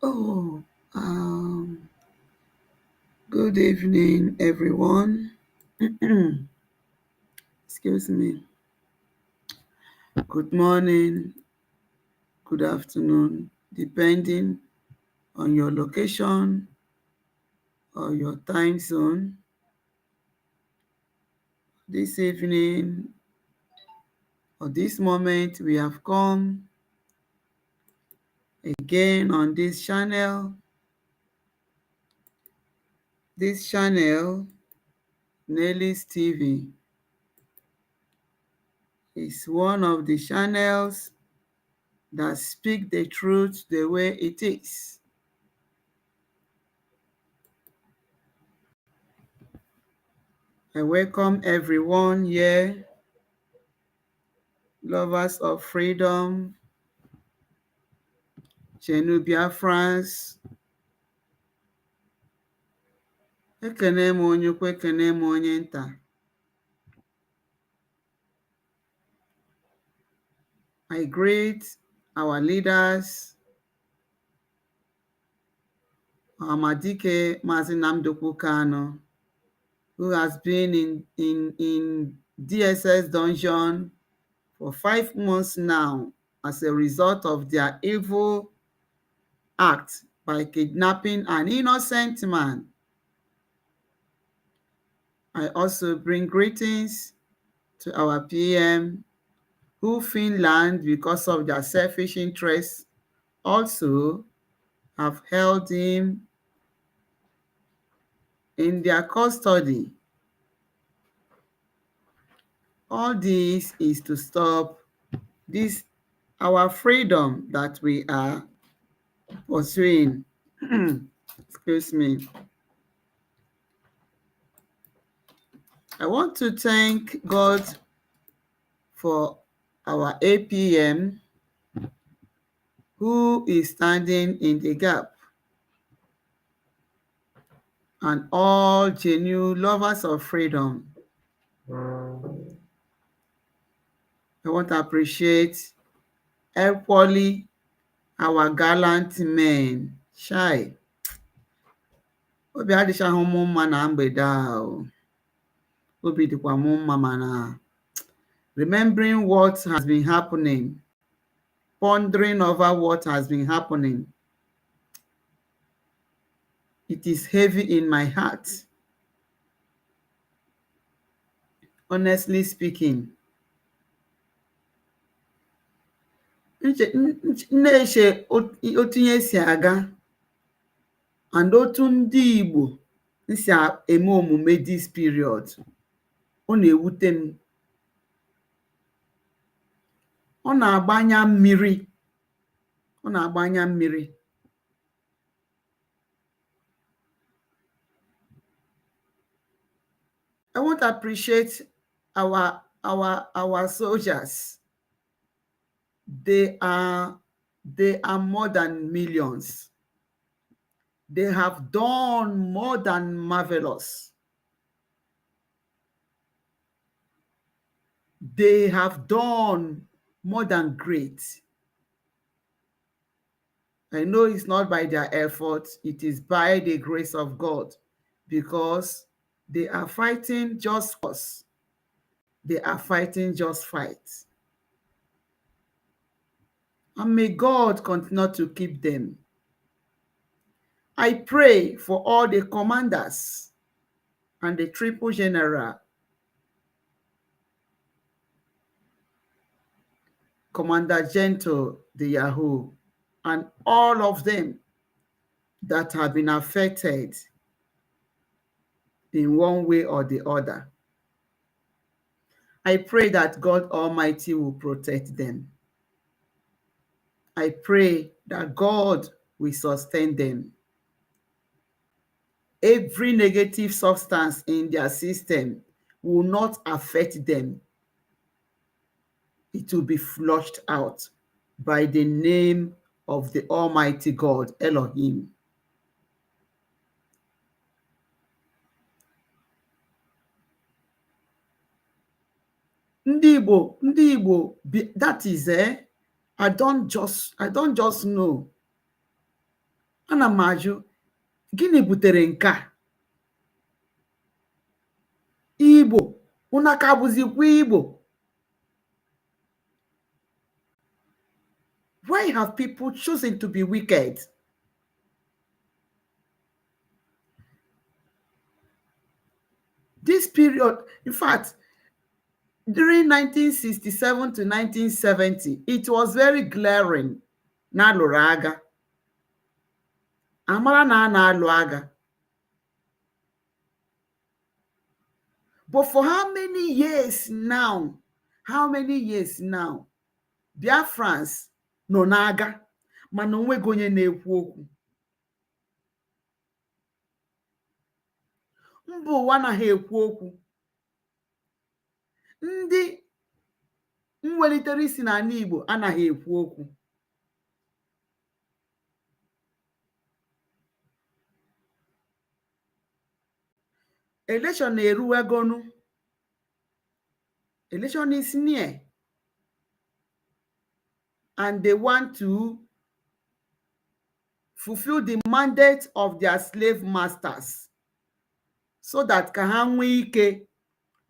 Oh, good evening, everyone. Excuse me. Good morning, good afternoon, depending on your location or your time zone. This evening or this moment, we have come again on this channel. This channel, Nelly's TV, is one of the channels that speak the truth the way it is. I welcome everyone here, lovers of freedom, Biafrans. Ekene m onye ukwu, ekene m onye nta. I greet our leaders, Amadike Mazi Nnamdi Kanu, who has been in DSS dungeon for 5 months now as a result of their evil act by kidnapping an innocent man. I also bring greetings to our PM, who Finland, because of their selfish interests, also have held him in their custody. All this is to stop this, our freedom that we are pursuing. Excuse me. I want to thank God for our APM, who is standing in the gap, and all genuine lovers of freedom. I want to appreciate equally our gallant men. Shy. Obi adịchaghị m mma na mgbede a o. Obi dịkwa m mma mana remembering what has been happening, pondering over what has been happening, it is heavy in my heart. Honestly speaking, na-eche otu ihe si aga and otu ndị Igbo si eme omume this period. Ọ na-ewute m. Ọ na-agbanya mmiri. Ọ na-agbanya mmiri. I want to appreciate our soldiers. They are more than millions. They have done more than marvelous. They have done more than great. I know it's not by their effort, it is by the grace of God, because they are fighting just cause. They are fighting just fight. And may God continue to keep them. I pray for all the commanders and the triple general, Commander Gento, the Yahoo, and all of them that have been affected in one way or the other. I pray that God Almighty will protect them. I pray that God will sustain them. Every negative substance in their system will not affect them. It will be flushed out by the name of the Almighty God, Elohim. Ndị Igbo, that is I don't just know. Ana m ajụ, gịnị butere nke a? Igbo, unu ka bụzikwa Igbo? Why have people chosen to be wicked? This period, in fact, during 1967 to 1970, it was very glaring na alụrụ agha. Amara na a na-alụ agha. But for how many years now? How many years now? Biafrans nọ n'agha, mana onweghị onye na-ekwu okwu. Mba ụwa anaghị ekwu okwu. Ndị mwelitere isi n'ala Igbo anaghị ekwu okwu. Election eruwegonu. Election is near. And they want to fulfill the mandate of their slave masters so that ka ha nwee ike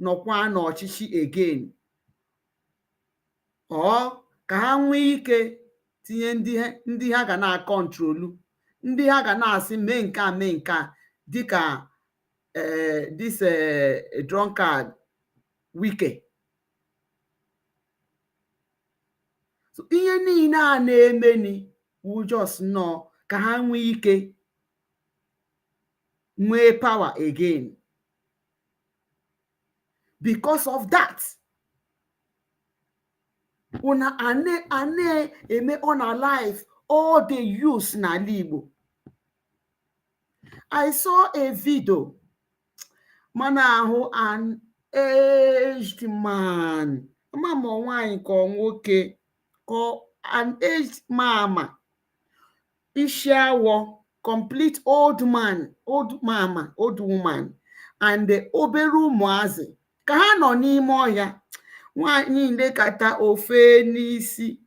nọkwa n'ọchịchị again, or ka ha nwee ike tinye ndị ha ga na-akọntrolu, ndị ha ga na-asị mee nke a mee nke a, dịka this drunkard Wike. So ihe niile a na-emeni wu just nọ ka ha nwee ike nwee power again. Because of that, una ane eme on our life all the use n'ala Igbo. I saw a video, mana ahụ an aged man, mama nwanyị ka nwoke, ka an aged mama, isi awọ, complete old man, old mama, old woman, and the obere ụmụazị ka ha nọ n'ime ọhịa. Nwanyị lekata ofe n'isi,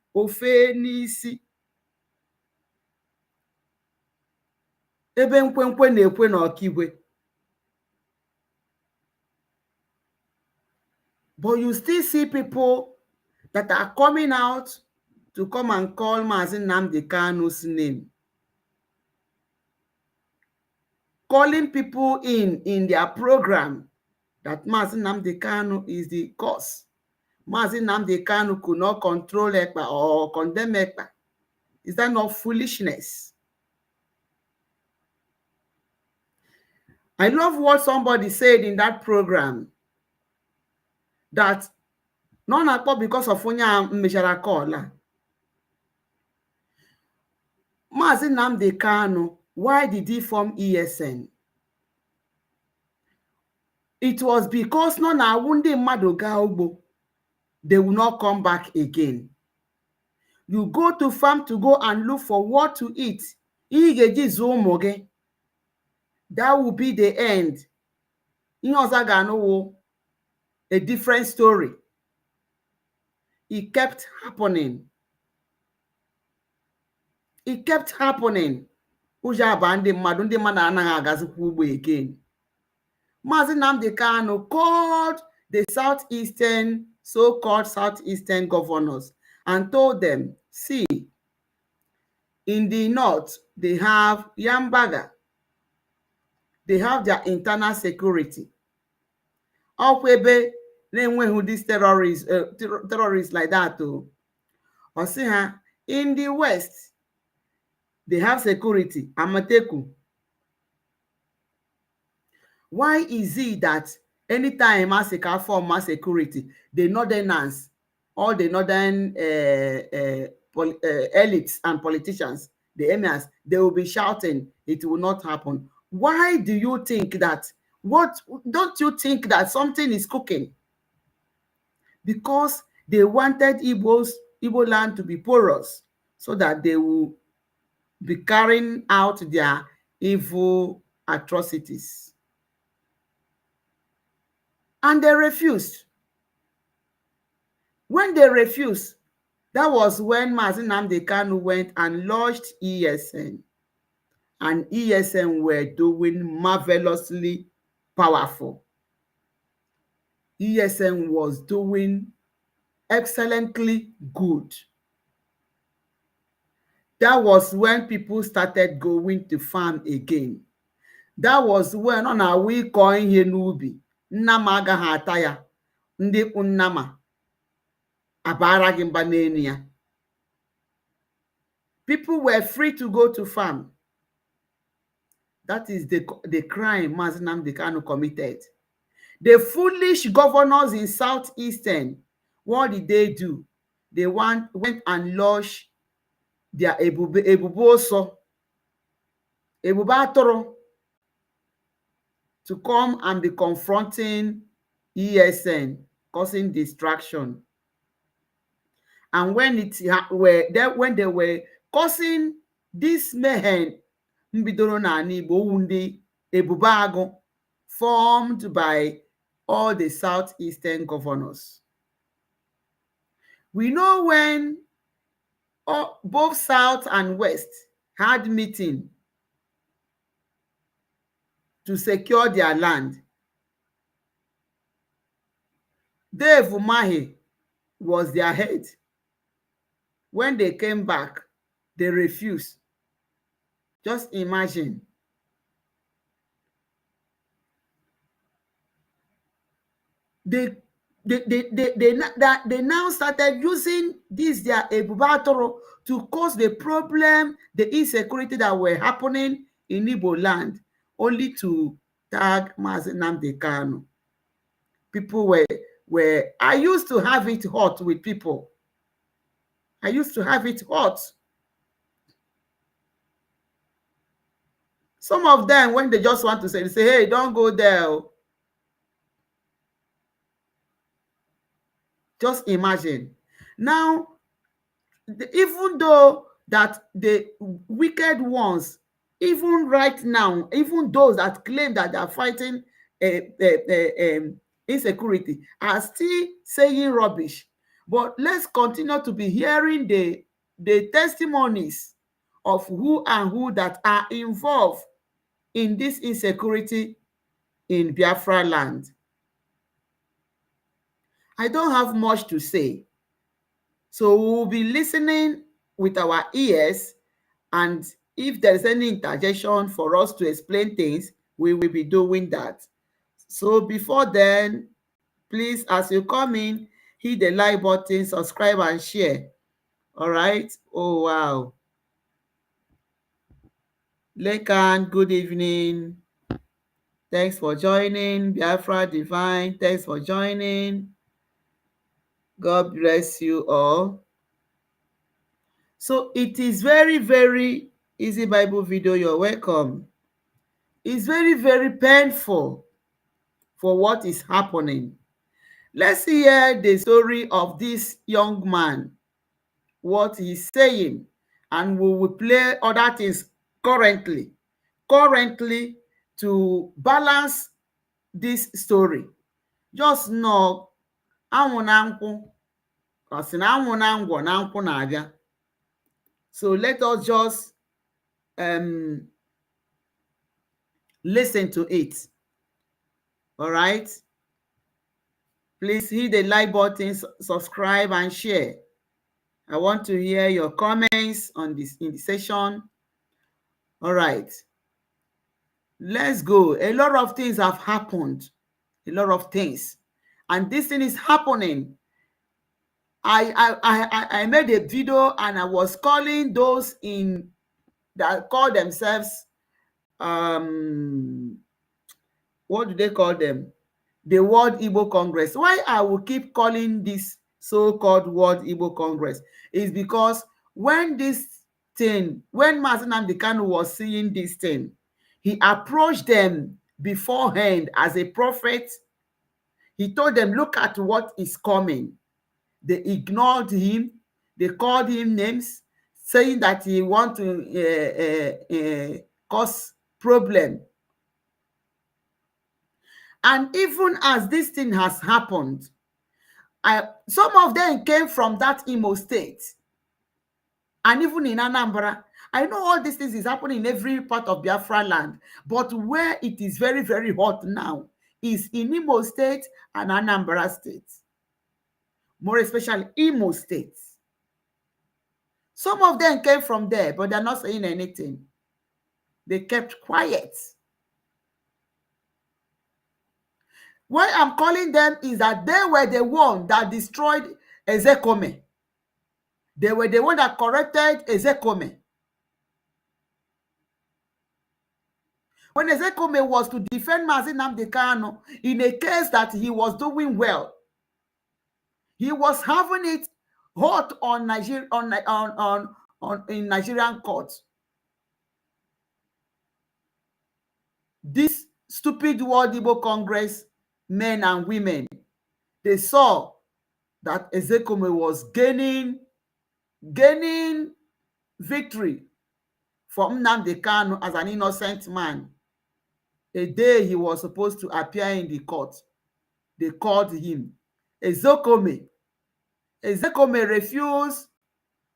ebe nkwenkwe na-ekwe n'ọkigwe. But you still see people that are coming out to come and call Mazi Nnamdi Kanu's name, calling people in their program that Mazi Nnamdi Kanu is the cause. Mazi Nnamdi Kanu could not control Ekpa or condemn Ekpa. Is that not foolishness? I love what somebody said in that program, that not because of onye mechara call. Mazi Nnamdi Kanu, why did he form ESN? It was because no na wunde mmadụ gaa ugbo, they will not come back again. You go to farm to go and look for what to eat. That will be the end. A different story. It kept happening. It kept happening. Again. Mazi Nnamdi Kanu called the so-called Southeastern governors and told them, see, in the north, they have Yambaga. They have their internal security. Okwebe, who these terrorists like that too. In the west, they have security, Amateku. Why is it that anytime massacre form mass security, the northerners, all the northern elites and politicians, the emirs, they will be shouting, it will not happen? Why do you think that? Don't you think that something is cooking? Because they wanted Igbo land to be porous so that they will be carrying out their evil atrocities. And they refused. When they refused, that was when Mazi Nnamdi Kanu went and launched ESN. and ESN were doing marvelously powerful. ESN was doing excellently good. That was when people started going to farm again. That was when ọ na-awụ ịkọ ihe n'ubi, nnama agaghị ata ya, ndị kpụ nnama abara gị mba n'elu ya. People were free to go to farm. That is the crime Mazi Nnamdi Kanu committed. The foolish governors in Southeastern, what did they do? They went and lodged their ebube oso, ebube atoro, to come and be confronting ESN, causing distraction. And when they were causing this mayhem, mbidoro n'ala Igbo ndị ebube agụ, formed by all the Southeastern governors. We know when both South and West had meeting to secure their land. Dave Umahi was their head. When they came back, they refused. Just imagine. They now started using this their ebubatoro to cause the problem, the insecurity that were happening in Igbo land, only to tag Mazi Nnamdi Kanu. People were I used to have it hot with people. I used to have it hot. Some of them, when they just want to say, they say, hey, don't go there. Just imagine. Now, even though that the wicked ones, even right now, even those that claim that they are fighting insecurity, are still saying rubbish. But let's continue to be hearing the testimonies of who and who that are involved in this insecurity in Biafra land. I don't have much to say. So we'll be listening with our ears, and if there's any interjection for us to explain things, we will be doing that. So before then, please, as you come in, hit the like button, subscribe, and share. All right? Oh, wow. Lekan, good evening. Thanks for joining. Biafra Divine, thanks for joining. God bless you all. So it is very, very easy Bible video. You're welcome. It's very, very painful for what is happening. Let's hear the story of this young man, what he's saying, and we will play other things currently to balance this story. Just know, anwụ na nkwụ, ọ sị na anwụ na ngwọ na nkwụ na-abịa. So let us just listen to it. All right? Please hit the like button, subscribe, and share. I want to hear your comments on this in the session. All right. Let's go. A lot of things have happened. A lot of things. And this thing is happening. I made a video and I was calling those in that call themselves what do they call them? The World Igbo Congress. Why I will keep calling this so-called World Igbo Congress is because when this thing, when Mazi Nnamdi Kanu was seeing this thing, he approached them beforehand as a prophet. He told them, look at what is coming. They ignored him. They called him names, saying that he want to cause problem. And even as this thing has happened, some of them came from that Imo state. And even in Anambra, I know all these things is happening in every part of Biafra land, but where it is very, very hot now is in Imo State and Anambra State. More especially Imo State. Some of them came from there, but they're not saying anything. They kept quiet. Why I'm calling them is that they were the one that destroyed Ezekome. They were the one that corrected Ezekome. When Ezekome was to defend Mazi Nnamdi Kanu in a case that he was doing well, he was having it hot on Nigeria in Nigerian courts. This stupid World Igbo Congress men and women, they saw that Ezekome was gaining victory from Nnamdi Kanu as an innocent man. A day he was supposed to appear in the court, they called him. Ezekome refused,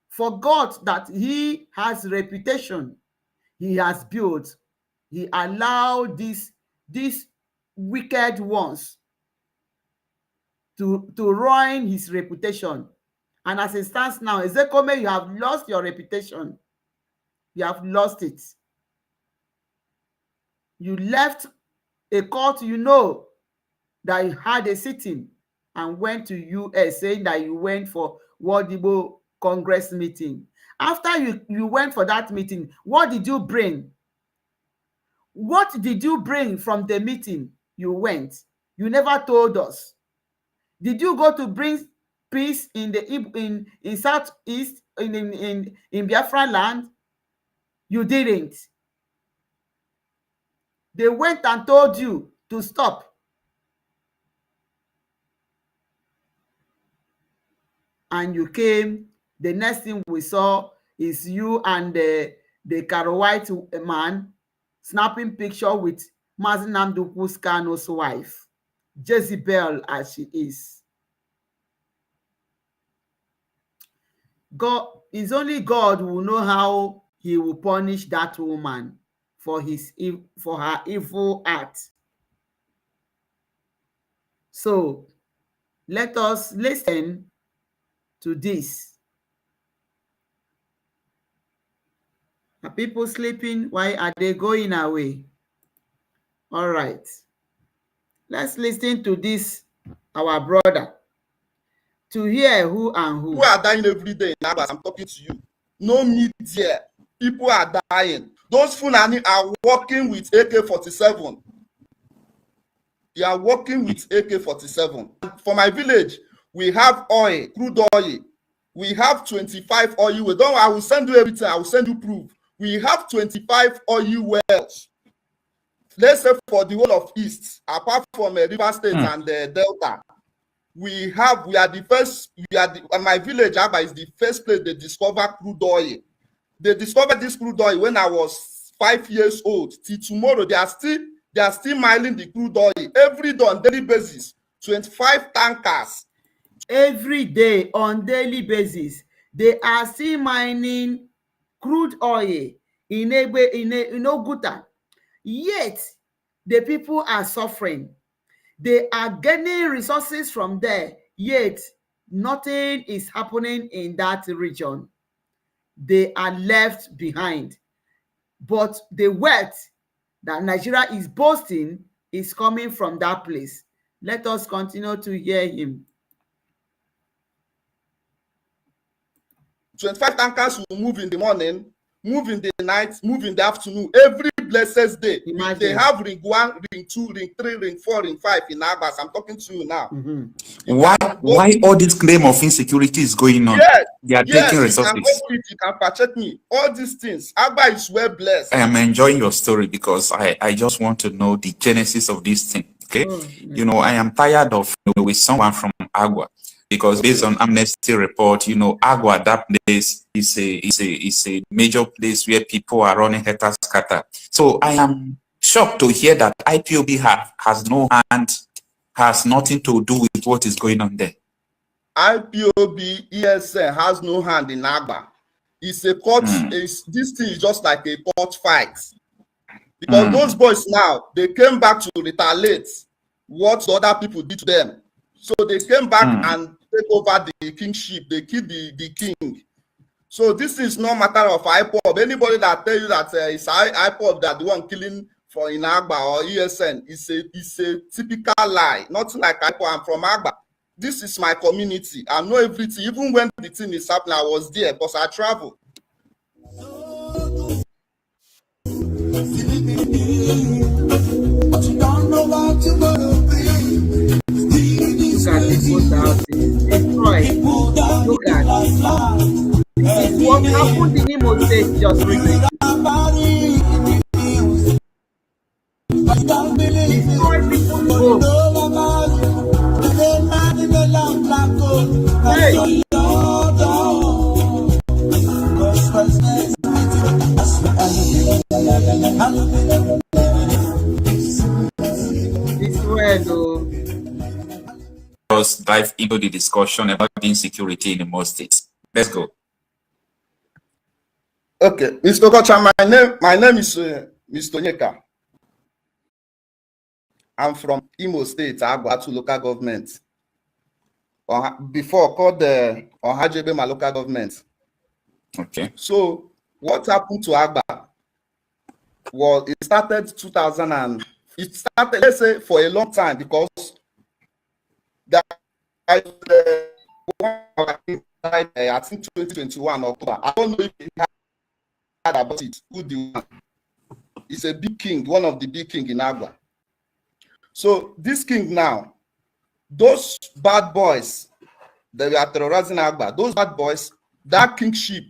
forgot that he has reputation he has built. He allowed these wicked ones to ruin his reputation. And as it stands now, Ezekome, you have lost your reputation. You have lost it. You left a court, you know, that you had a sitting and went to US saying that you went for World Igbo Congress meeting. After you went for that meeting, what did you bring? What did you bring from the meeting you went? You never told us. Did you go to bring peace in the in Southeast in Biafra land? You didn't. They went and told you to stop. And you came. The next thing we saw is you and the Karo White man snapping picture with Mazi Nnamdi Kanu's wife, Jezebel as she is. God is only God who will know how he will punish that woman for her evil act. So let us listen to this. Are people sleeping? Why are they going away? All right. Let's listen to this, our brother, to hear who and who. People are dying every day now as I'm talking to you. No media. People are dying. Those Fulani are working with AK-47. They are working with AK-47. For my village, we have oil, crude oil. We have 25 oil wells. I will send you everything. I will send you proof. We have 25 oil wells. Let's say for the whole of East, apart from River State and Delta, we are the first. My village Aba is the first place they discover crude oil. They discovered this crude oil when I was 5 years old. Till tomorrow, they are still mining the crude oil every day on daily basis. 25 tankers every day on daily basis. They are still mining crude oil in Oguta. Yet the people are suffering. They are gaining resources from there, yet nothing is happening in that region. They are left behind. But the wealth that Nigeria is boasting is coming from that place. Let us continue to hear him. 25 tankers will move in the morning, move in the night, move in the afternoon, every blessed day. Imagine. They have ring 1, ring 2, ring 3, ring 4, ring 5 in Agbas. I'm talking to you now. Why all this claim of insecurity is going on? Yes, they are taking resources. You can purchase me. All these things. Agba is well blessed. I am enjoying your story because I just want to know the genesis of this thing. Okay, you know, I am tired of with someone from Agua. Because based on Amnesty report, you know, Agua, that place is a major place where people are running helter scatter. So I am shocked to hear that IPOB has no hand, has nothing to do with what is going on there. IPOB ESN has no hand in Agba. It's a court. This thing is just like a court fight, because those boys now, they came back to retaliate what the other people did to them. So they came back and take over the kingship. They killed the king. So this is no matter of IPOB. Anybody that tell you that it's IPOB that the one killing for in Agba or ESN, it's a typical lie. Not like IPOB. I'm from Agba. This is my community. I know everything. Even when the thing is happening, I was there because I travel. But you don't know what you're gonna be. Look at people's houses destroyed. Look at it. This is what happened in Imo State just recently. Destroy people's homes. Hey. This word, though. Let's dive into the discussion about the insecurity in most states. Let's go. Okay, Mr. Kocha, my name is Mr. Nyeka. I'm from Imo State, Agwatu local government. Before called the Ohajebe local government. Okay. So what happened to Agba? Well, it started 2000 and it started, let's say, for a long time, because that I think 2021 October. I don't know if you heard about it. Who the one? It's a big king, one of the big king in Agba. So this king now, those bad boys that were terrorizing Agba, those bad boys, that kingship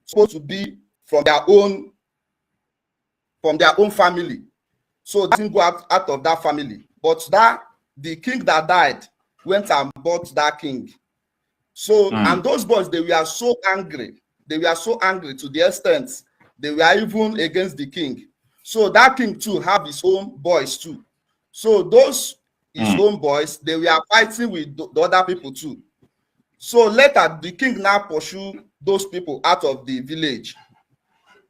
supposed to be from their own family. So they didn't go out of that family. But the king that died went and bought that king. So and those boys, they were so angry. They were so angry to the extent they were even against the king. So that king too have his own boys too. So those his own boys, they were fighting with the other people too. So later the king now pursue those people out of the village.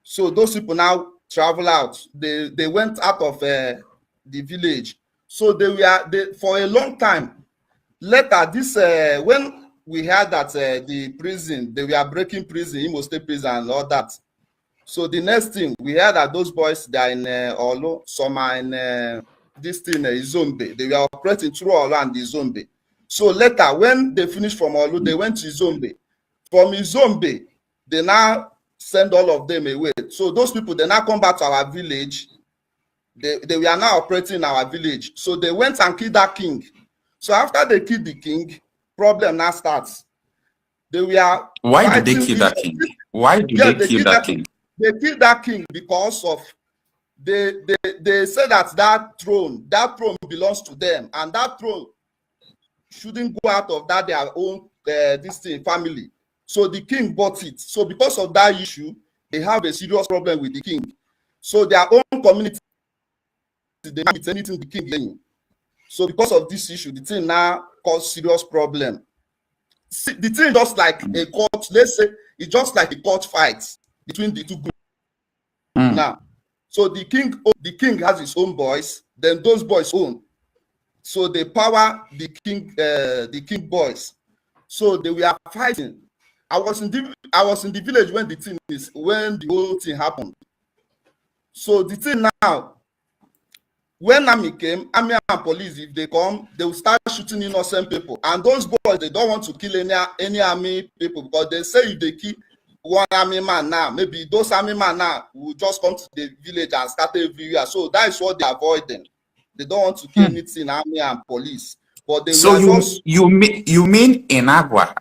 So those people now travel out. They went out of the village. So they for a long time. Later, this when we heard that the prison, they were breaking prison, Imo State prison and all that. So the next thing, we heard that those boys, they are in Olo, some are in this thing, Izombe. They were operating through Olo and Izombe. So later, when they finished from Olo, they went to Izombe. From Izombe, they now send all of them away. So those people, they now come back to our village. They were now operating in our village. So they went and killed that king. So after they killed the king, problem now starts. They were Why did they kill that king? Why did they kill that king? They killed that king because of they said that throne belongs to them, and that throne shouldn't go out of that their own this thing family. So the king bought it. So because of that issue, they have a serious problem with the king. So their own community, they don't eat anything the king getting. So because of this issue, the thing now caused serious problem. See, the thing just like a court, let's say it's just like a court fight between the two groups. Now, so the king has his own boys, then those boys own. So they power the king boys. So they were fighting. I was in the village when the whole thing happened. So the thing now, when army came, army and police, if they come, they will start shooting innocent people. And those boys, they don't want to kill any army people, because they say if they kill one army man now, maybe those army men now will just come to the village and start everywhere. So that is what they avoid them. They don't want to kill anything, army and police. But they so you mean in Agua,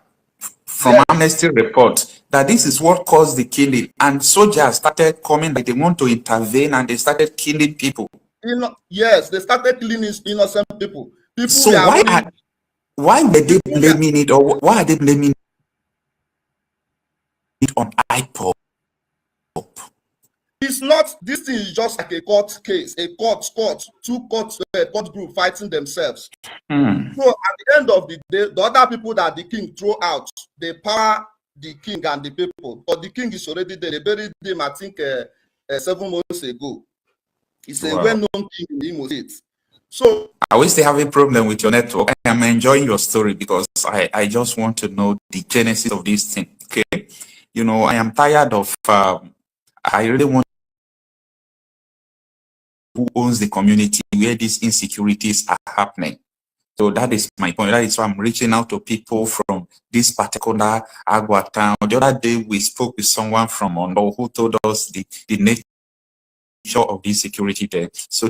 from Amnesty report, that this is what caused the killing, and soldiers started coming, like they want to intervene, and they started killing people. Yes, they started killing innocent people. So why were they blaming it, or why are they blaming it on IPOB? It's not. This thing is just like a court case, two court group fighting themselves. So at the end of the day, the other people that the king throw out, they power the king and the people, but the king is already there. They buried him, I think, 7 months ago. He's a well-known king in the Imo State. So I will still have a problem with your network. I am enjoying your story because I just want to know the genesis of this thing. Okay, you know, I am tired of. I really want who owns the community where these insecurities are happening. So that is my point. That is why I'm reaching out to people from this particular Agua town. The other day we spoke with someone from Ondo who told us the nature of the security there. So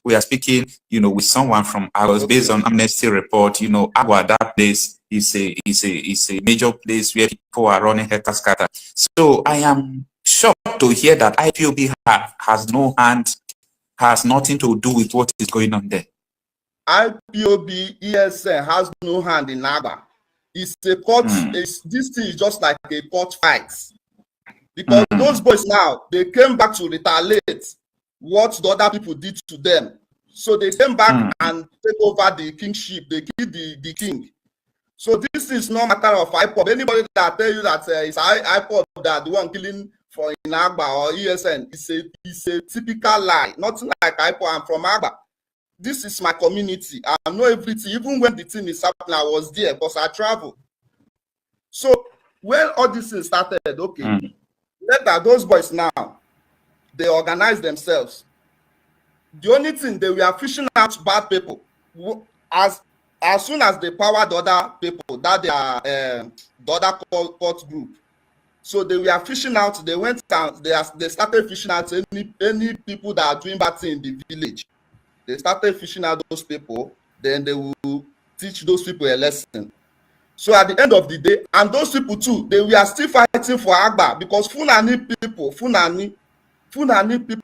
we are speaking, you know, with someone from Agua based on Amnesty report. You know, Agua, that place is a major place where people are running helter scatter. So I am shocked to hear that IPOB has no hand, has nothing to do with what is going on there. IPOB ESN has no hand in Agba. It's a court. This thing is just like a court fight, because those boys now, they came back to retaliate what the other people did to them. So they came back and take over the kingship. They killed the king. So this is no matter of IPOB. Anybody that tell you that it's IPOB that the one killing for in Agba or ESN, it's a typical lie. Nothing like IPOB. I'm from Agba. This is my community. I know everything. Even when the thing is happening, I was there because I travel. So when all this thing started, okay, later those boys now, they organize themselves. The only thing, they were fishing out bad people. As soon as they powered the other people, that they are the other court group. So they were fishing out. They went down. They started fishing out any people that are doing bad thing in the village. They started fishing out those people, then they will teach those people a lesson. So at the end of the day, and those people too, they were still fighting for Agba, because Fulani people,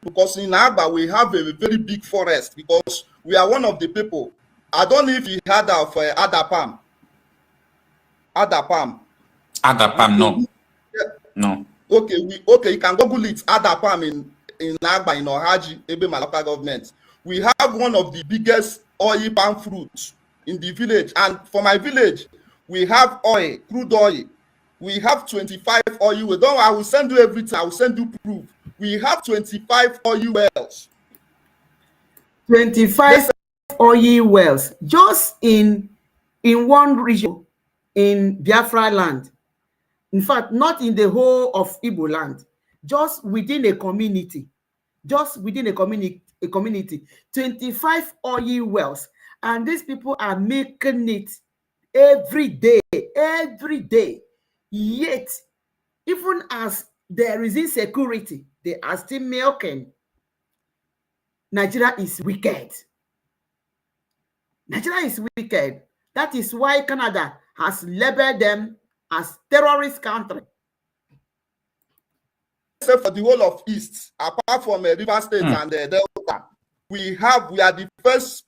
because in Agba we have a very big forest, because we are one of the people. I don't know if you heard of Adapam. Adapam, no. Yeah. No. Okay, you can Google it. Adapam in Agba, in Ohaji, Ebema local government. We have one of the biggest oil palm fruits in the village. And for my village, we have oil, crude oil. We have 25 oil wells. Don't, I will send you everything. I will send you proof. We have 25 oil wells. 25 oil wells just in one region in Biafra land. In fact, not in the whole of Igbo land, just within a community. Just within a community, 25 oil wells, and these people are making it every day. Yet, even as there is insecurity, they are still milking. Nigeria is wicked. Nigeria is wicked. That is why Canada has labeled them as terrorist country. Except for the whole of East, apart from River State and Delta, we are the first.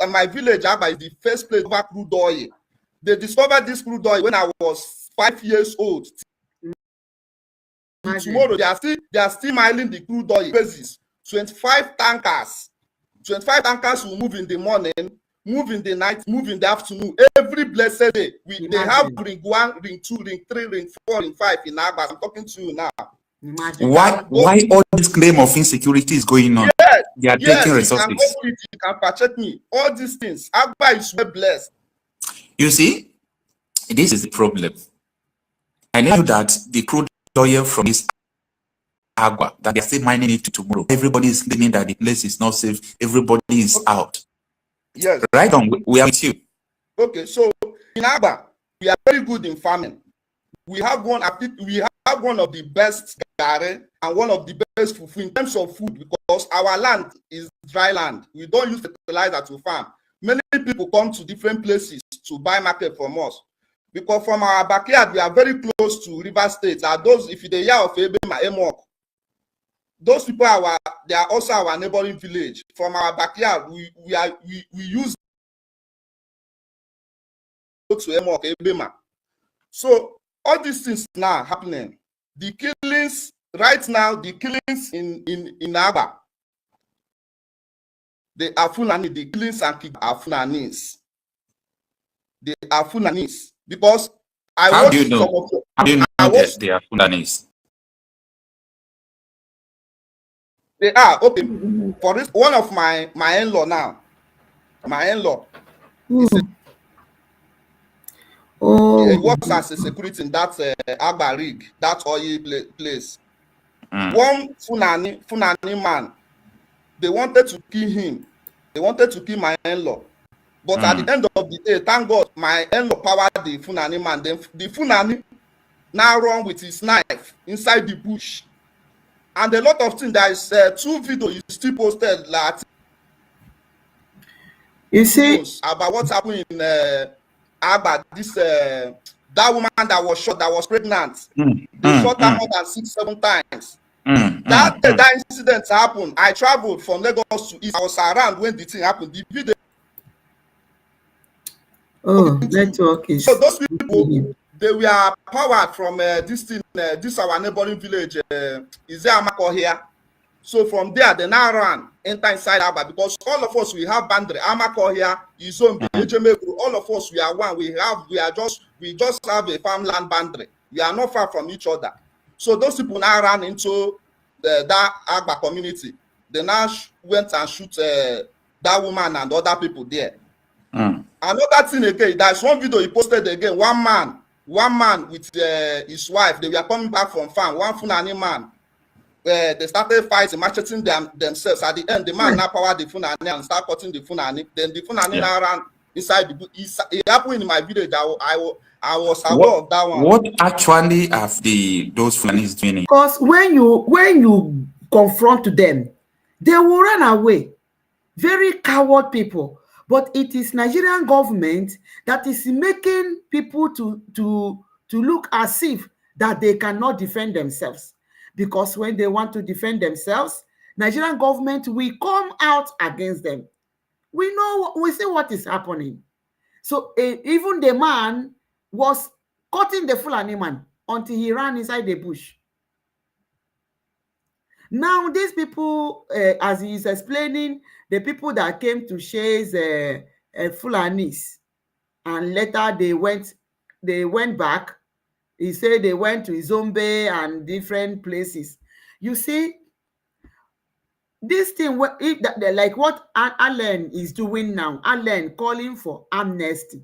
My village, Agba, is the first place over crude oil. They discovered this crude oil when I was 5 years old. Tomorrow, they are still mining the crude oil basis. 25 tankers will move in the morning, move in the night, move in the afternoon, every blessed day. They have ring 1, ring 2, ring 3, ring 4, ring 5 in Agba. I'm talking to you now. Why all this claim of insecurity is going on? Yes, they are taking resources. You can check me. All these things. Agba is well blessed. You see, this is the problem. I know that the crude oil from this Agua, that they're still mining it tomorrow. Everybody is claiming that the place is not safe. Everybody is out. Yes. Right on. We are with you. Okay, so in Agba, we are very good in farming. We have one of the best gare and one of the best fufu in terms of food, because our land is dry land. We don't use fertilizer to farm. Many people come to different places to buy market from us, because from our backyard we are very close to River State. Those, if they hear of Ebema, Emok, those people they are also our neighboring village. From our backyard, we use to Emok, Ebema. So all these things now happening. The killings right now, the killings in Agba, they are Fulani. The killings are Fulanis. They are Fulanis, because How do you know? some of the, How do you know I watched that they are Fulanis? they are okay. For this, one of my in-law now, my in-law, he Oh, works as a security in that Agba rig, that oil place. Mm. One Funani man, they wanted to kill him. They wanted to kill my in-law. But at the end of the day, thank God, my in-law powered the Funani man. Then the Funani now run with his knife inside the bush. And a lot of things, there is 2 videos you still posted like you see, about what happened in Agba. This that woman that was shot, that was pregnant. They shot her more than 6-7 times. That day that incident happened, I traveled from Lagos to East. I was around when the thing happened. The video. oh, network is. So those people, they were powered from this thing, this our neighboring village, is there Amako here? So from there, they now ran enter inside Aba, because all of us, we have boundary. Amako here, Izombe, Ejemeguru, all of us, we are one. We just have a farmland boundary. We are not far from each other. So those people now ran into that Agba community. They now went and shoot that woman and other people there. Another thing again, there's one video he posted again. One man with his wife, they were coming back from farm. One Funani man, they started fighting, macheting themselves. At the end, the man now powered the Funani and start cutting the Funani. Then the Funani now ran inside the bush. It happened in my village. I was aware of that one. What actually have those Fulanis doing? Because when you confront them, they will run away. Very coward people. But it is Nigerian government that is making people to look as if that they cannot defend themselves. Because when they want to defend themselves, Nigerian government will come out against them. We see what is happening. So even the man was cutting the Fulani man until he ran inside the bush. Now, these people, as he is explaining, the people that came to chase Fulanis, and later they went back. He said they went to Izombe and different places. You see, this thing, like what Allen is doing now, Allen calling for amnesty.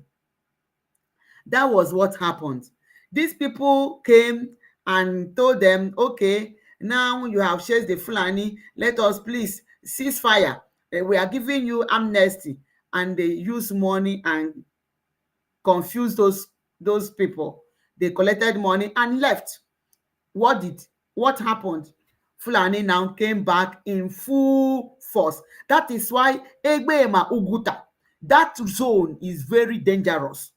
That was what happened. These people came and told them, okay, now you have chased the Fulani, let us please cease fire. We are giving you amnesty. And they use money and confuse those people. They collected money and left. What happened? Fulani now came back in full force. That is why Egbema Uguta, that zone is very dangerous.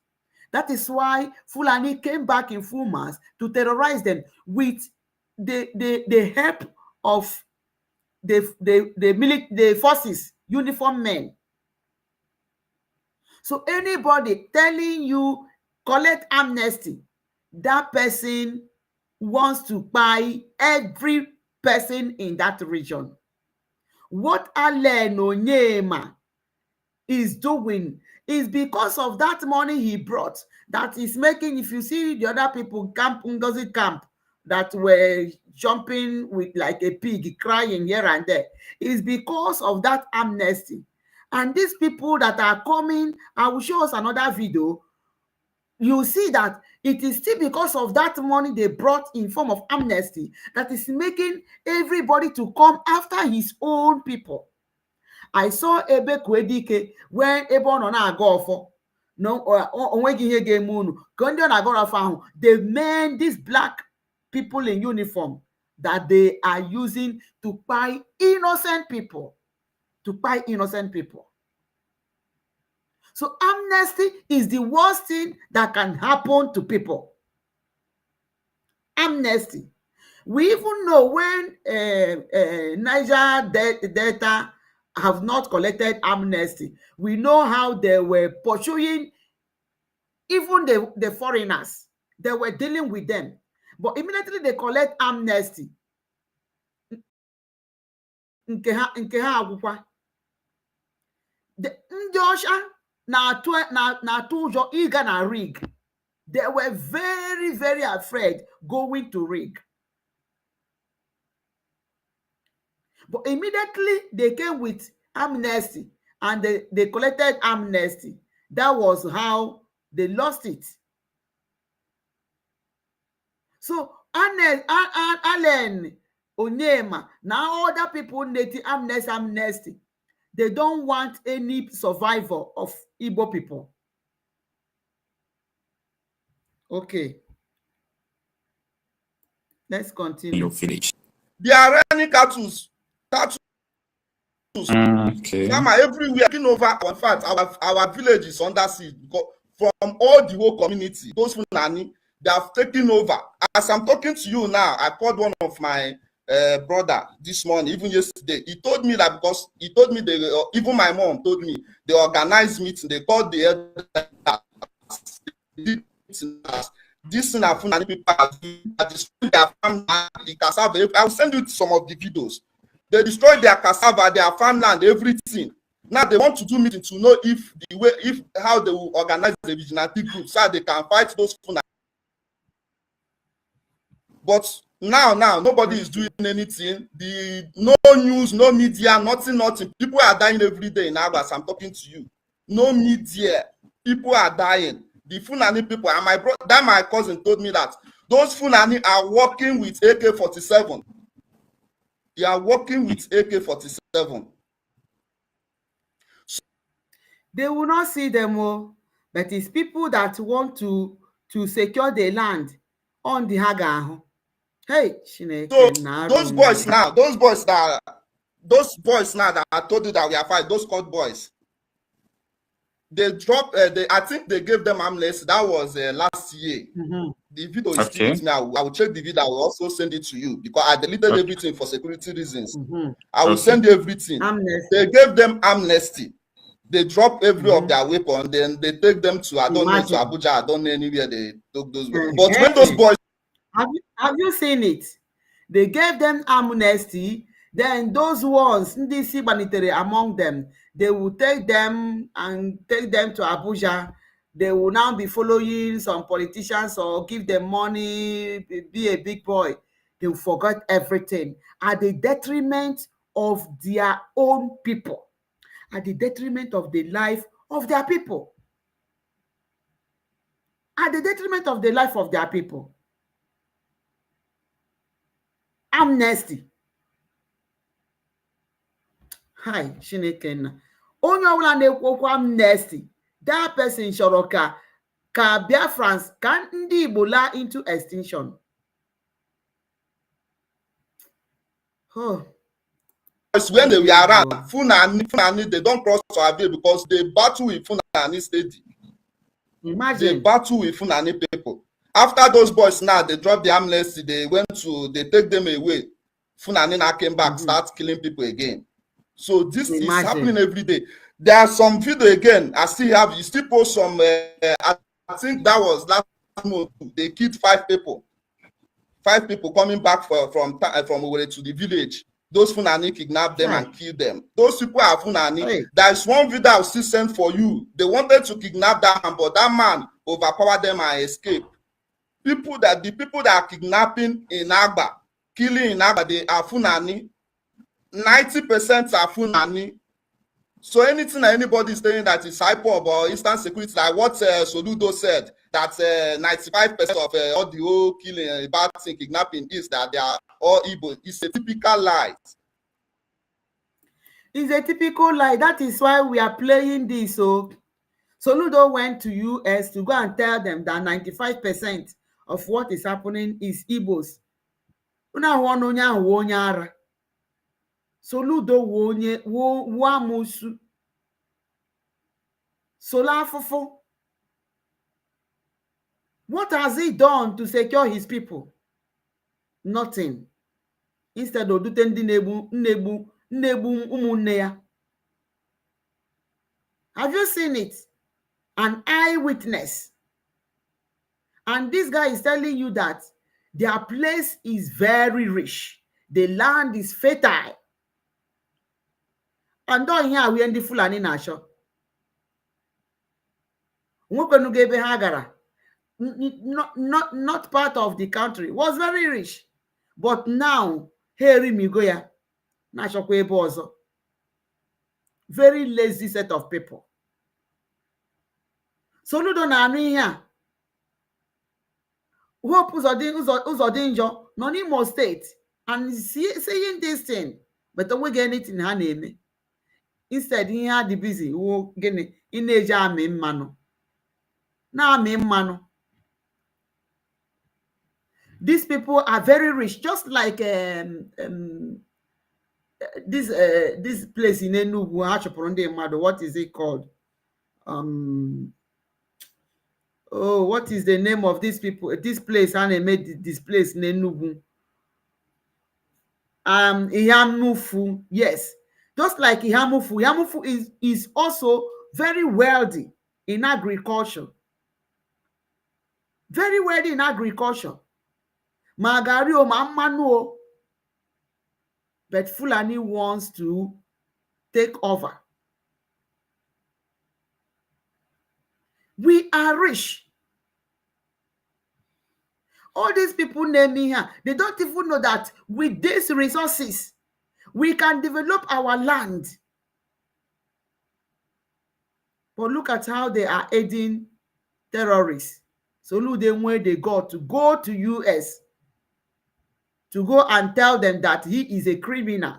That is why Fulani came back in full mass to terrorize them with the help of the forces, uniformed men. So anybody telling you collect amnesty, that person wants to buy every person in that region. What Allen Onyema is doing is because of that money he brought that is making, if you see the other people camp, Ngozi camp, that were jumping with like a pig, crying here and there, is because of that amnesty. And these people that are coming, I will show us another video, you see that it is still because of that money they brought in form of amnesty that is making everybody to come after his own people. I saw Ebe Kwedike when Ebe ọ nọ na-aga ọfọ, onweghị ihe ga-eme unu ka ndị ọ na-agara ọfọ ahụ, the men, these black people in uniform, that they are using to buy innocent people, So amnesty is the worst thing that can happen to people. Amnesty. We even know when Niger Delta have not collected amnesty, we know how they were pursuing even the foreigners. They were dealing with them. But immediately they collect amnesty, nke ha agwụkwa. Ndị ọcha na-atụ ụjọ ịga na rig They were very, very afraid going to rig. But immediately they came with amnesty and they collected amnesty. That was how they lost it. So Allen Onyema, now other people native amnesty. They don't want any survivor of Igbo people. Okay. Let's continue. Your village. There are any cattle. Okay. Everywhere taking over. In fact, our village is under siege from all the whole community. Those Fulani, they have taken over. As I'm talking to you now, I called one of my brother this morning, even yesterday. He told me that because he told me even my mom told me they organized meeting. They called the elders. This Fulani people have destroyed their farmland, the cassava. I will send you some of the videos. They destroyed their cassava, their farmland, everything. Now they want to do meeting to know how they will organize the vigilante group so they can fight those Fulani. But now nobody is doing anything. No news, no media, nothing. People are dying every day in Abbas. I'm talking to you. No media. People are dying. The Fulani people, and my cousin told me that those Fulani are working with AK-47. They are working with AK-47. They will not see them all, but it's people that want to secure the land on the Haga. Hey, so those boys now that I told you that we are fighting, those court boys, they dropped. I think they gave them amnesty. That was last year. The video is still with me. I will check the video. I will also send it to you because I deleted everything for security reasons. I will send you everything. They gave them amnesty. They drop every of their weapons. Then they take them to I don't know, to Abuja. I don't know anywhere they took those weapons. But when those boys, have you seen it? They gave them amnesty. Then those ones, NDC military among them, they will take them to Abuja. They will now be following some politicians or give them money, be a big boy. They will forget everything at the detriment of their own people, at the detriment of the life of their people, at the detriment of the life of their people. Amnesty. Hi, Chineke nna. Onye ọbụla na-ekwu okwu amnesty, that person chọrọ ka Biafrans, ka ndị Igbo laa into extinction. Oh. When they were around, Fulani, they don't cross our way because they battle with Fulani steady. Imagine. They battle with Fulani people. After those boys now, they dropped the amnesty, they take them away. Fulani now came back, start killing people again. So this is happening every day. There are some video again. You still post some. I think that was last month. They killed 5 people. 5 people coming back from Owerri to the village. Those Fulani kidnapped them and killed them. Those people are Fulani. Hey. There is one video I'll still send for you. They wanted to kidnap that man, but that man overpowered them and escaped. The people that are kidnapping in Agba, killing in Agba, they are Fulani. 90% are Fulani. So anything anybody is saying that is hyper or instant security, like what Soludo said, that 95% of all the whole killing, bad thing, kidnapping is that they are all Igbo. It's a typical lie. It's a typical lie. That is why we are playing this. So Soludo went to US to go and tell them that 95% of what is happening is Igbos. Soludo wo amusu. Solafofo. What has he done to secure his people? Nothing. Instead of doing nebu umunne ya. Have you seen it? An eyewitness. And this guy is telling you that their place is very rich. The land is fertile. And down here we end the Fulani na show. Nwoke nu gebe ha gara. not part of the country, was very rich. But now, Harry Migoya, Nashokwe Bozo, very lazy set of people. So no don't know here. Hope Uzodinjo, non-Imo State, and saying this thing, but we get it in her name. Instead, he had the busy who get in a jam in mano. Now I'm in mano. These people are very rich, just like this place in Enugu, what is it called? What is the name of these people? This place, and they made this place in Enugu. Ihamufu, yes. Just like Ihamufu is also very wealthy in agriculture. Very wealthy in agriculture. Magario Mammanuo. But Fulani wants to take over. We are rich. All these people naming here, they don't even know that with these resources, we can develop our land. But look at how they are aiding terrorists. So look them where they go to US to go and tell them that he is a criminal.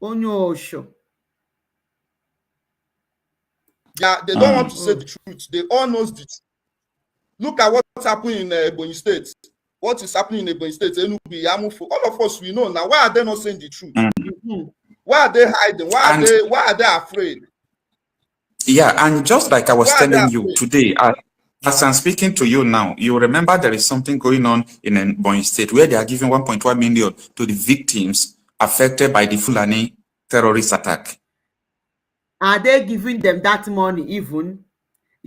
Onyosho. Yeah, they don't want to say the truth. They all know the truth. Look at what's happening in Ebonyi State. What is happening in Ebonyi State? Enugu, Yamufu. All of us, we know now. Why are they not saying the truth? Why are they hiding? Why are they afraid? Yeah, and just like I was telling you today, as I'm speaking to you now, you remember there is something going on in Ebonyi State where they are giving 1.1 million to the victims affected by the Fulani terrorist attack. Are they giving them that money even?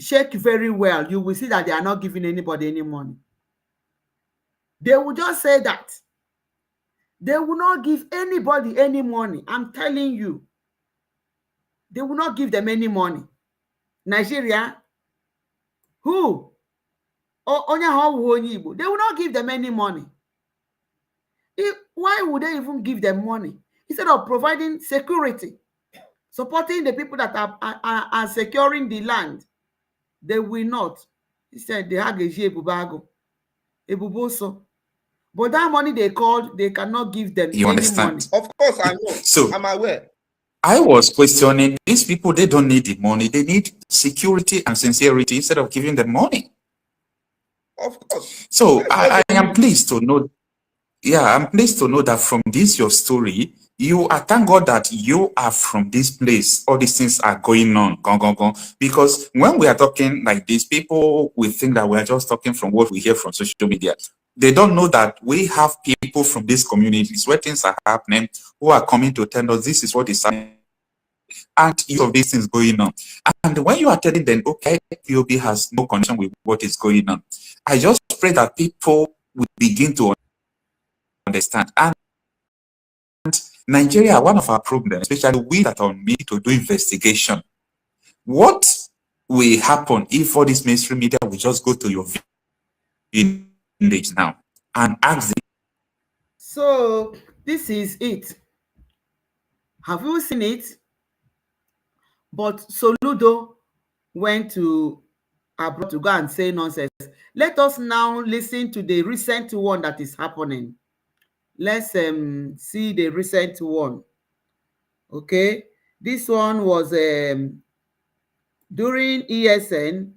Check very well. You will see that they are not giving anybody any money. They will just say that. They will not give anybody any money. I'm telling you. They will not give them any money. Nigeria? Who? They will not give them any money. Why would they even give them money? Instead of providing security, supporting the people that are securing the land, they will not. He said they have Ebuboso. But that money they called, they cannot give them any money. Of course, I know. So I'm aware. I was questioning these people. They don't need the money. They need security and sincerity instead of giving them money. Of course. So I am pleased to know. Yeah, I'm pleased to know that from this your story, you are thank God that you are from this place. All these things are going on, because when we are talking like this, people will think that we are just talking from what we hear from social media. They don't know that we have people from these communities where things are happening who are coming to tell us this is what is happening and you of these things going on. And when you are telling them, okay, POB has no connection with what is going on, I just pray that people will begin to understand. And Nigeria, one of our problems, especially we that are on media to do investigation, what will happen if all this mainstream media will just go to your village now and ask them? So this is it. Have you seen it? But Soludo went to abroad to go and say nonsense. Let us now listen to the recent one that is happening. Let's see the recent one. Okay, this one was during ESN.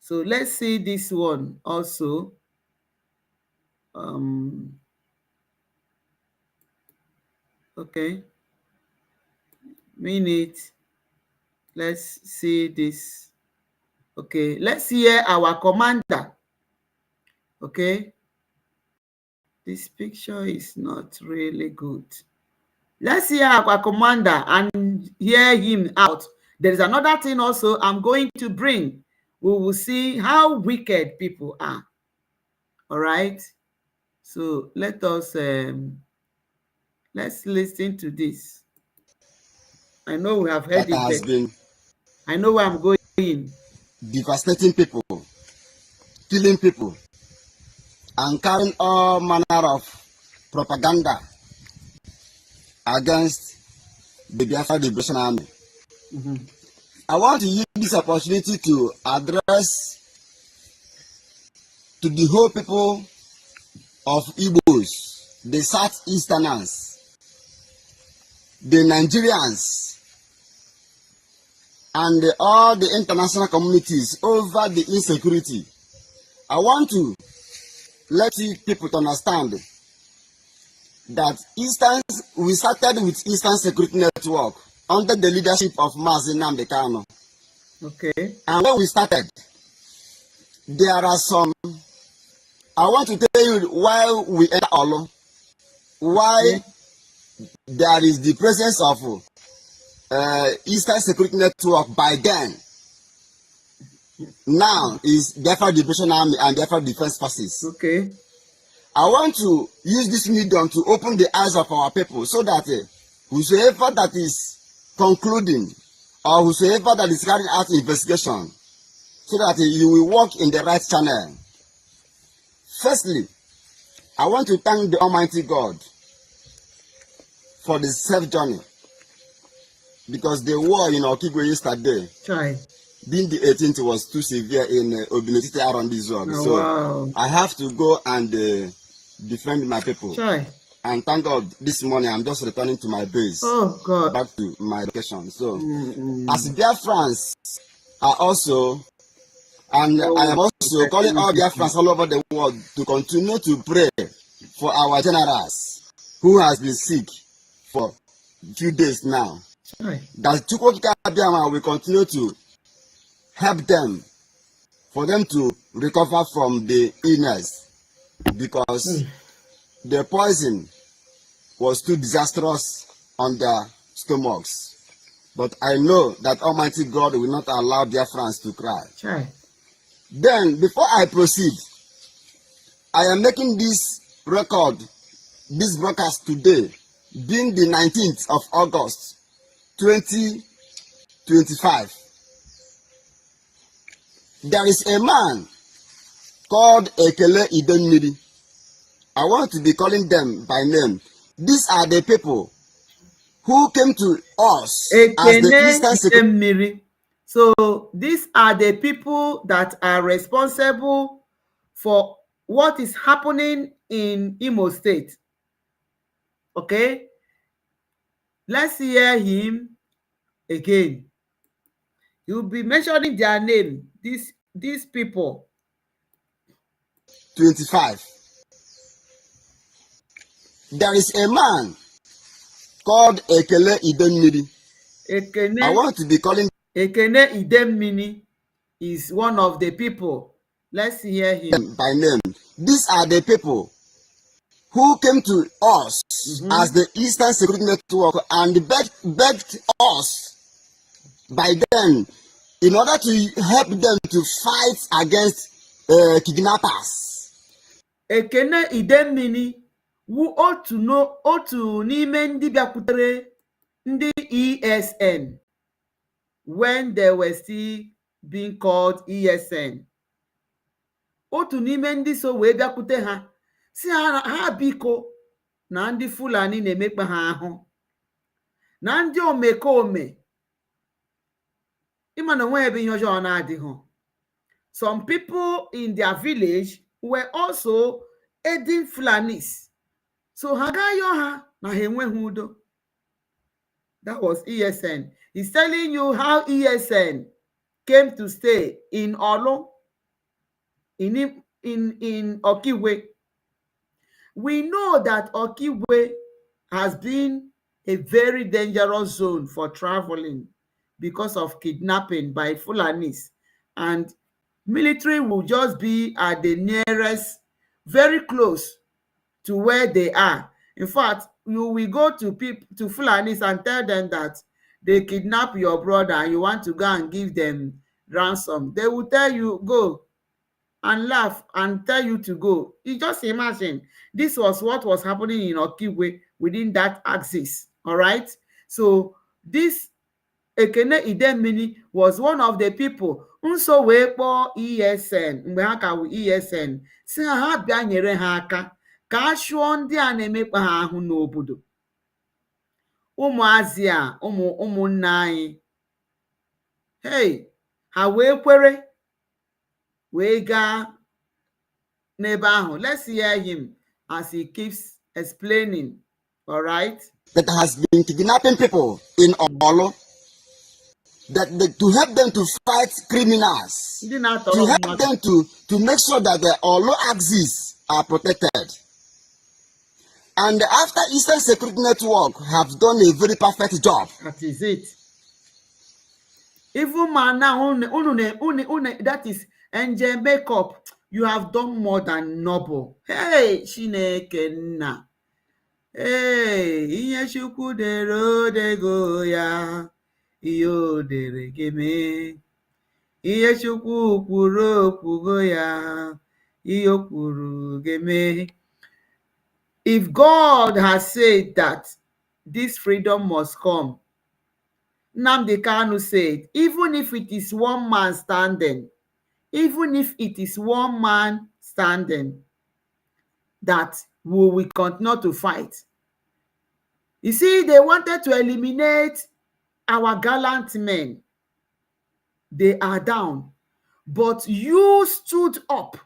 So let's see this one also. Okay, minute. Let's see this. Okay, let's hear our commander. Okay, this picture is not really good. Let's hear our commander and hear him out. There is another thing also I'm going to bring. We will see how wicked people are. All right. So let us let's listen to this. I know we have heard that it. I know where I'm going. Devastating people, killing people, and carrying all manner of propaganda against the Biafra Liberation Army. I want to use this opportunity to address to the whole people of Igbos, the Southeasterners, the Nigerians, and all the international communities over the insecurity. I want to let you people to understand that we started with Eastern Security Network under the leadership of Mazi Nnamdi Kanu. Okay. And when we started, there are some, I want to tell you why we enter Olo, why there is the presence of Eastern Security Network by then. Now is Biafra Liberation Army and Biafra Defense Forces. Okay. I want to use this medium to open the eyes of our people so that whosoever that is concluding or whosoever that is carrying out investigation, so that you will walk in the right channel. Firstly, I want to thank the Almighty God for the safe journey, because the war in Okigwe yesterday, being the 18th, was too severe in Obinetite around this zone. Oh, so wow. I have to go and defend my people. And thank God, this morning I'm just returning to my base. Oh, God. Back to my location. So as Biafrans are also, and I am also calling all Biafrans all over the world to continue to pray for our generals who has been sick for a few days now. That Chukwokika Abiyama will continue to help them, for them to recover from the illness, because the poison was too disastrous on their stomachs. But I know that Almighty God will not allow Biafrans to cry. Then, before I proceed, I am making this record, this broadcast today, being the 19th of August, 2025. There is a man called Ekele Idenmiri. I want to be calling them by name. These are the people who came to us as the Eastern Security. So these are the people that are responsible for what is happening in Imo State. Okay? Let's hear him again. You'll be mentioning their name. These people. 25. There is a man called Ekele Idenmiri. I want to be calling Ekene Idemini is one of the people. Let's hear him by name. These are the people who came to us as the Eastern Security Network and begged us by them in order to help them to fight against kidnappers. Ekene Idemini wu otu n'ime ndị bịakwutere ndị ESN when they were still being called ESN. Otu n'ime ndị so wee bịakwute ha si ha biko na ndị Fulani na-emekpa ha ahụ na ndị omekome ịma na onwe ebe ihe ọjọọ na-adịghị. Some people in their village were also aiding Fulanis. So ha ga-ayọ ha na ha enweghị udo. That was ESN. He's telling you how ESN came to stay in Olo, in Okigwe. We know that Okigwe has been a very dangerous zone for traveling because of kidnapping by Fulanis, and military will just be at the nearest, very close to where they are. In fact, you will go to Fulanis and tell them that they kidnap your brother and you want to go and give them ransom. They will tell you, go, and laugh and tell you to go. You just imagine, this was what was happening in Okigwe within that axis. All right. So this Ekene Idemili was one of the people nso wee kpọọ ESN mgbe ha ka wụ ESN si ha bịa nyere ha aka ka a chụọ ndị a na-emekpa ha ahụ n'obodo. Ụmụazị a ụmụnne anyị, hey, ha wee kwere wee gaa n'ebe ahụ. Let's hear him as he keeps explaining. All right. That has been kidnapping people in Olo, to help them to fight criminals, to help them to make sure that the Olo axis are protected. And after Eastern Security Network have done a very perfect job. That is it. Even man now, that is angel makeup. You have done more than noble. Hey, Chineke nna. Hey, ihe Chukwu dere odego ya, ihe o dere geme. Ihe Chukwu kwuru okwugo ya, ihe o kwuru geme. If God has said that this freedom must come, Nnamdi Kanu said, even if it is one man standing, that we will continue to fight. You see, they wanted to eliminate our gallant men. They are down. But you stood up.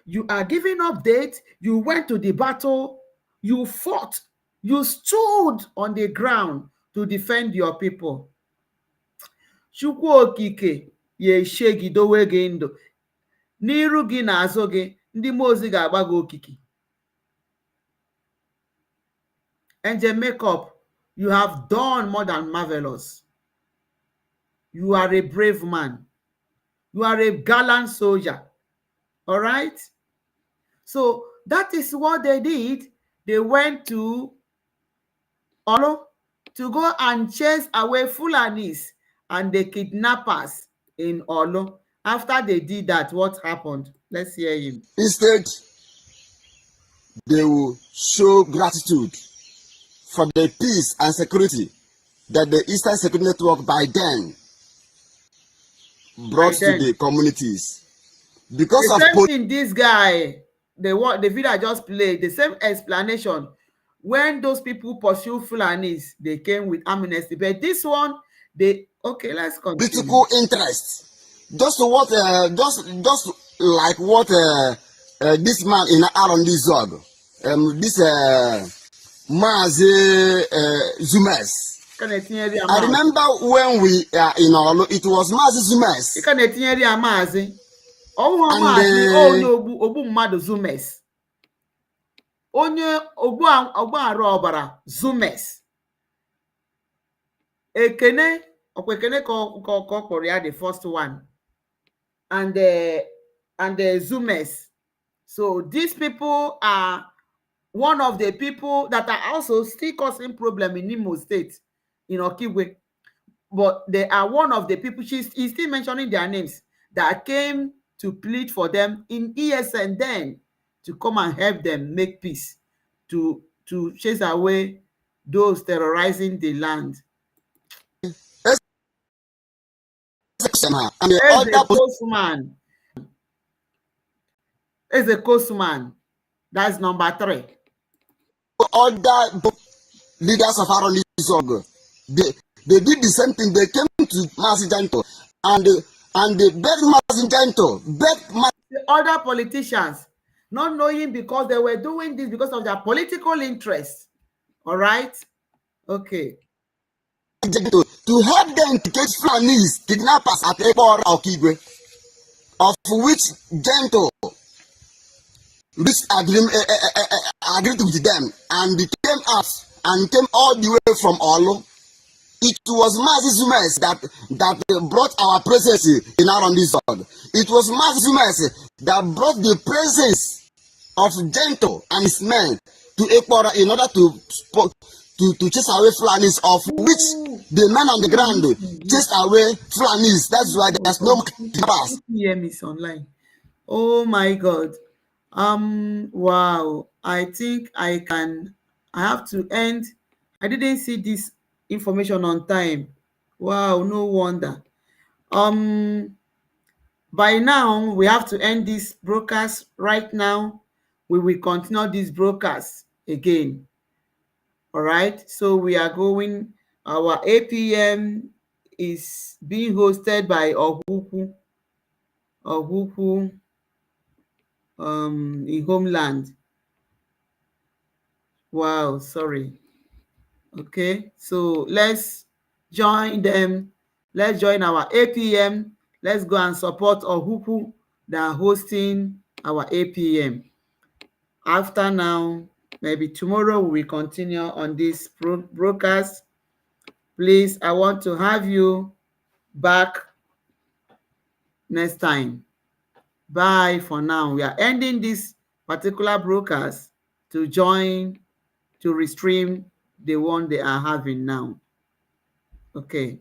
You are giving update. You went to the battle. You fought. You stood on the ground to defend your people. Chukwu okike yeshe gị dowe gị ndụ. N'iru gị na azụ gị, ndị mmụọ ozi ga-agba gị okike. Angel Makeup, you have done more than marvelous. You are a brave man. You are a gallant soldier. All right? So that is what they did. They went to Olo to go and chase away Fulanis and the kidnappers in Olo. After they did that, what happened? Let's hear him. Instead, they will show gratitude for the peace and security that the Eastern Security Network by then brought to the communities. Because the of same thing, this guy, the video I just played, the same explanation. When those people pursue Fulanis, they came with amnesty. But this one, okay, let's continue. Political interest. Just like what this man in Aaron Zog, this Mazi Zumes. I remember when we are in Olo, it was Mazi Zumes. Ogbu mmadụ Zumes. Onye ọgbara ọbara Zumes. Ekene ka ọ kpọrọ ya the first one. And the Zumes. So these people are one of the people that are also still causing problem in Imo State, in Okigwe. But they are one of the people, he's still mentioning their names, that came to plead for them in ESN then to come and help them make peace, to chase away those terrorizing the land. As a coastman, that's number 3. Other leaders of our religion, they did the same thing. They came to Masinjanto and they begged Masinjanto, the other politicians, not knowing because they were doing this because of their political interest. All right? Okay. To help them to catch Fulanis, kidnappers at Ebora Okigwe, of which Gento reached agreed with them and came out and came all the way from Olo. It was Mazi Zumes that brought our presence in Arondizod. It was Mazi Zumes that brought the presence of Gento and his men to Ekpora in order to chase away Fulanis, of which the men on the ground chased away Fulanis. That's why there's no pass. Is online. Oh my God. Wow. I think I have to end. I didn't see this information on time. Wow, no wonder. By now we have to end this broadcast right now. We will continue this broadcast again. All right, so we are going, our APM is being hosted by Ohuhu in Homeland. Wow, sorry. Okay, so let's join them. Let's join our APM. Let's go and support Ohuhu that are hosting our APM. After now, maybe tomorrow we will continue on this broadcast. Please, I want to have you back next time. Bye for now. We are ending this particular broadcast to restream the one they are having now. Okay.